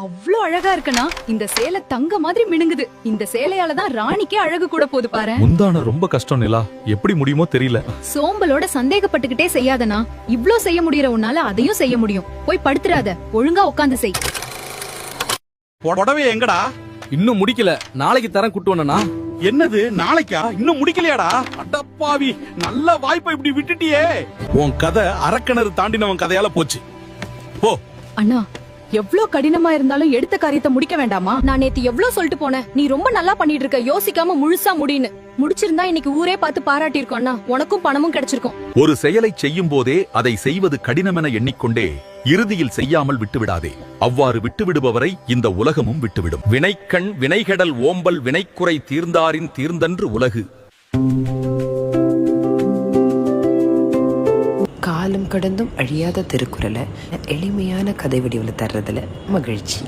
அவ்ளோ அழகா இருக்கனா? இந்த சேலை தங்க மாதிரி மினுங்குது. இந்த சேலையால தான் ராணிக்கே அழகு கூட போது பாரு. முந்தான ரொம்ப கஷ்டம் நிலா, எப்படி முடியுமோ தெரியல. சோம்பலோட சந்தேகப்பட்டுக்கிட்டே செய்யாதனா. இவ்ளோ செய்ய முடியற உன்னால அதையும் செய்ய முடியும். போய் படுத்துறாத, ஒழுங்கா உட்கார்ந்து செய். புடவை எங்கடா? இன்னும் முடிக்கல, நாளைக்கு தரேன் குட்டுவனா. என்னது நாளைக்கா? இன்னும் முடிக்கலையாடா? அடப்பாவி, நல்ல வாய்ப்பை இப்படி விட்டுட்டியே. உன் கதை அரக்கிணறு தாண்டினவன் கதையால போச்சு. போ. அண்ணா, எவ்ளோ கடினமா இருந்தாலும் எடுத்த காரியத்தை முடிக்க வேண்டாமா? நான் நேத்து எவ்ளோ சொல்லிட்டு போனேன். நீ ரொம்ப நல்லா பண்ணிட்டு இருக்க, யோசிக்காம முழுசா முடின்னு. முடிச்சிருந்தா இன்னைக்கு ஊரே பார்த்து பாராட்டி இருக்கோம் அண்ணா. உனக்கும் பணமும் கிடைச்சிருக்கும். ஒரு செயலை செய்யும் போதே அதை செய்வது கடினமென எண்ணிக்கொண்டே இறுதியில் செய்யாமல் விட்டுவிடாதே. அவ்வாறு விட்டுவிடுபவரை இந்த உலகமும் விட்டுவிடும். வினைக்கண் வினைகடல் ஓம்பல் வினைக்குறை தீர்ந்தாரின் தீர்ந்தன்று உலகு. காலம் கடந்தும் அழியாத திருக்குறளை எளிமையான கதை வடிவில் தர்றதுல மகிழ்ச்சி.